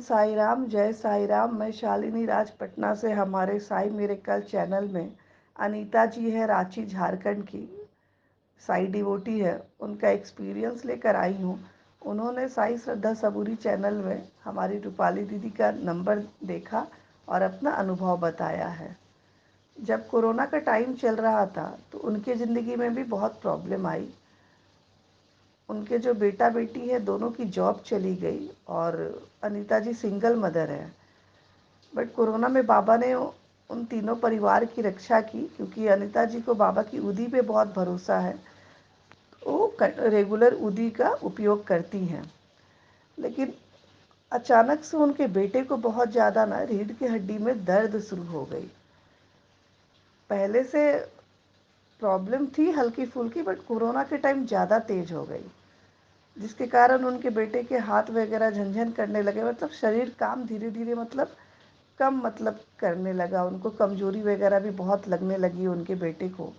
साई राम, जय साई राम। मैं शालिनी राज पटना से हमारे साई मेरे कल चैनल में अनीता जी है, रांची झारखंड की साई डिवोटी है, उनका एक्सपीरियंस लेकर आई हूँ। उन्होंने साई श्रद्धा सबूरी चैनल में हमारी रूपाली दीदी का नंबर देखा और अपना अनुभव बताया है। जब कोरोना का टाइम चल रहा था तो उनके ज़िंदगी में भी बहुत प्रॉब्लम आई। उनके जो बेटा बेटी है दोनों की जॉब चली गई और अनीता जी सिंगल मदर है। बट कोरोना में बाबा ने उन तीनों परिवार की रक्षा की, क्योंकि अनीता जी को बाबा की उदी पे बहुत भरोसा है। वो रेगुलर उदी का उपयोग करती हैं। लेकिन अचानक से उनके बेटे को बहुत ज़्यादा ना रीढ़ की हड्डी में दर्द शुरू हो गई। पहले से प्रॉब्लम थी हल्की फुल्की, बट कोरोना के टाइम ज़्यादा तेज हो गई, जिसके कारण उनके बेटे के हाथ वगैरह झनझन करने लगे। मतलब शरीर काम धीरे धीरे कम करने लगा। उनको कमजोरी वगैरह भी बहुत लगने लगी उनके बेटे को।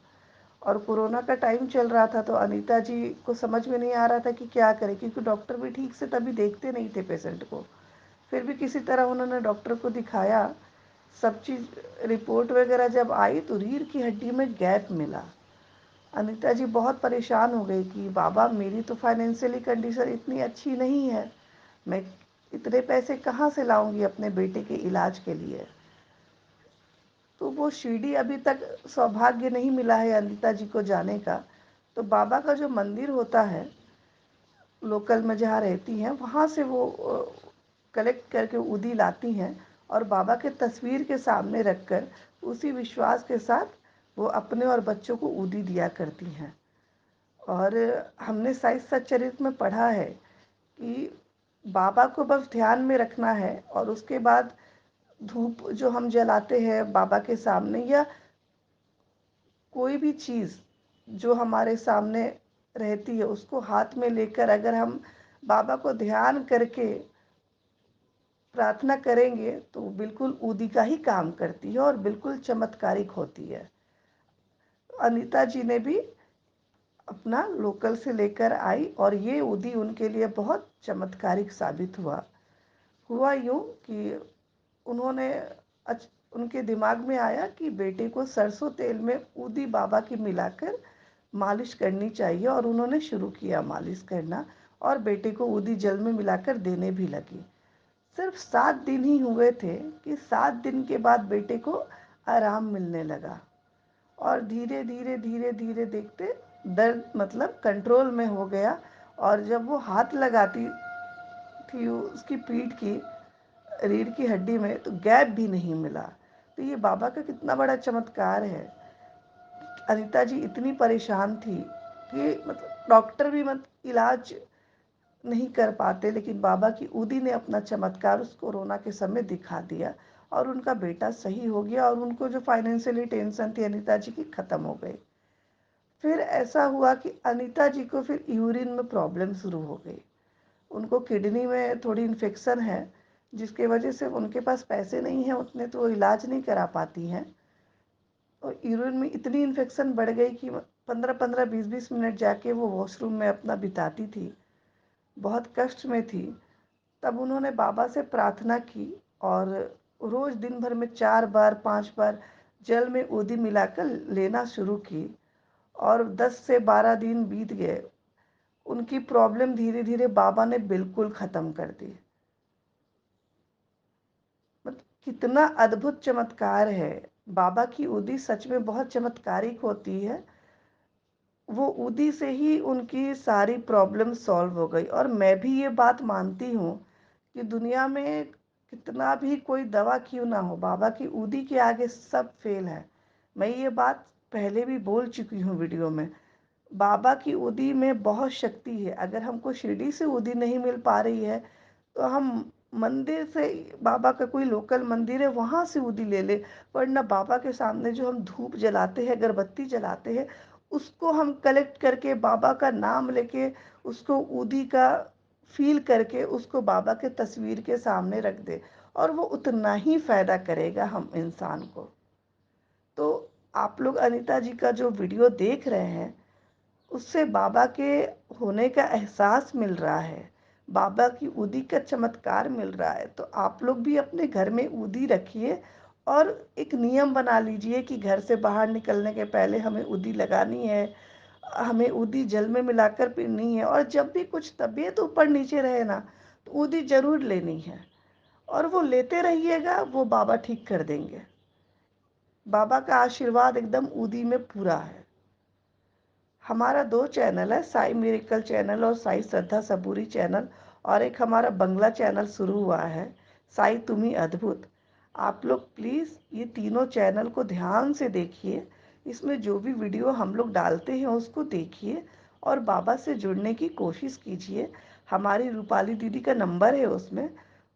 और कोरोना का टाइम चल रहा था तो अनीता जी को समझ में नहीं आ रहा था कि क्या करें, क्योंकि डॉक्टर भी ठीक से तभी देखते नहीं थे पेशेंट को। फिर भी किसी तरह उन्होंने डॉक्टर को दिखाया। सब चीज़ रिपोर्ट वगैरह जब आई तो रीढ़ की हड्डी में गैप मिला। अनीता जी बहुत परेशान हो गई कि बाबा, मेरी तो फाइनेंशियली कंडीशन इतनी अच्छी नहीं है, मैं इतने पैसे कहाँ से लाऊंगी अपने बेटे के इलाज के लिए। तो वो शिरडी अभी तक सौभाग्य नहीं मिला है अनीता जी को जाने का। तो बाबा का जो मंदिर होता है लोकल में जहाँ रहती हैं, वहाँ से वो कलेक्ट करके उदी लाती हैं और बाबा के तस्वीर के सामने रखकर उसी विश्वास के साथ वो अपने और बच्चों को उदी दिया करती हैं। और हमने साई सच्चरित्र में पढ़ा है कि बाबा को बस ध्यान में रखना है और उसके बाद धूप जो हम जलाते हैं बाबा के सामने, या कोई भी चीज़ जो हमारे सामने रहती है उसको हाथ में लेकर अगर हम बाबा को ध्यान करके प्रार्थना करेंगे तो बिल्कुल उदी का ही काम करती है और बिल्कुल चमत्कारिक होती है। अनीता जी ने भी अपना लोकल से लेकर आई और ये उदी उनके लिए बहुत चमत्कारिक साबित हुआ। हुआ यूँ कि उन्होंने उनके दिमाग में आया कि बेटे को सरसों तेल में ऊदी बाबा की मिलाकर मालिश करनी चाहिए, और उन्होंने शुरू किया मालिश करना और बेटे को ऊदी जल में मिलाकर देने भी लगी। सिर्फ 7 दिन ही हुए थे कि 7 दिन के बाद बेटे को आराम मिलने लगा और धीरे धीरे धीरे धीरे देखते दर्द कंट्रोल में हो गया। और जब वो हाथ लगाती थी उसकी पीठ की रीढ़ की हड्डी में तो गैप भी नहीं मिला। तो ये बाबा का कितना बड़ा चमत्कार है। अनीता जी इतनी परेशान थी कि डॉक्टर भी इलाज नहीं कर पाते, लेकिन बाबा की उदी ने अपना चमत्कार उस कोरोना के समय दिखा दिया और उनका बेटा सही हो गया और उनको जो फाइनेंशियली टेंशन थी अनीता जी की ख़त्म हो गई। फिर ऐसा हुआ कि अनीता जी को फिर यूरिन में प्रॉब्लम शुरू हो गई। उनको किडनी में थोड़ी इन्फेक्शन है, जिसके वजह से उनके पास पैसे नहीं हैं उतने, तो वो इलाज नहीं करा पाती हैं। और यूरिन में इतनी इन्फेक्शन बढ़ गई कि 15-15 20-20 मिनट जाके वो वॉशरूम में अपना बिताती थी। बहुत कष्ट में थी। तब उन्होंने बाबा से प्रार्थना की और रोज़ दिन भर में 4 बार 5 बार जल में उदी मिलाकर लेना शुरू की और 10 से 12 दिन बीत गए। उनकी प्रॉब्लम धीरे धीरे बाबा ने बिल्कुल ख़त्म कर दी। कितना अद्भुत चमत्कार है। बाबा की उदी सच में बहुत चमत्कारिक होती है। वो उदी से ही उनकी सारी प्रॉब्लम सॉल्व हो गई। और मैं भी ये बात मानती हूँ कि दुनिया में कितना भी कोई दवा क्यों ना हो, बाबा की उदी के आगे सब फेल है। मैं ये बात पहले भी बोल चुकी हूँ वीडियो में। बाबा की उदी में बहुत शक्ति है। अगर हमको शिरडी से उदी नहीं मिल पा रही है तो हम मंदिर से, बाबा का कोई लोकल मंदिर है वहाँ से उदी ले ले। वरना बाबा के सामने जो हम धूप जलाते हैं, अगरबत्ती जलाते हैं, उसको हम कलेक्ट करके बाबा का नाम लेके उसको उदी का फील करके उसको बाबा के तस्वीर के सामने रख दे और वो उतना ही फ़ायदा करेगा हम इंसान को। तो आप लोग अनीता जी का जो वीडियो देख रहे हैं उससे बाबा के होने का एहसास मिल रहा है। बाबा की ऊदी का चमत्कार मिल रहा है। तो आप लोग भी अपने घर में ऊदी रखिए और एक नियम बना लीजिए कि घर से बाहर निकलने के पहले हमें ऊदी लगानी है, हमें ऊदी जल में मिलाकर पीनी है, और जब भी कुछ तबीयत ऊपर नीचे रहे ना, तो ऊदी ज़रूर लेनी है और वो लेते रहिएगा, वो बाबा ठीक कर देंगे। बाबा का आशीर्वाद एकदम ऊदी में पूरा है। हमारा 2 चैनल है, साई मिरेकल चैनल और साई श्रद्धा सबूरी चैनल, और एक हमारा बंगला चैनल शुरू हुआ है, साई तुम्ही अद्भुत। आप लोग प्लीज़ ये तीनों चैनल को ध्यान से देखिए, इसमें जो भी वीडियो हम लोग डालते हैं उसको देखिए और बाबा से जुड़ने की कोशिश कीजिए। हमारी रूपाली दीदी का नंबर है उसमें,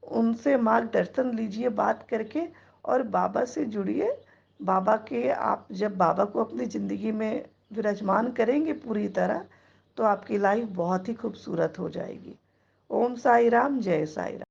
उनसे मार्गदर्शन लीजिए बात करके और बाबा से जुड़िए। बाबा के आप जब बाबा को अपनी ज़िंदगी में विराजमान करेंगे पूरी तरह, तो आपकी लाइफ बहुत ही खूबसूरत हो जाएगी। ओम साई राम, जय साई राम।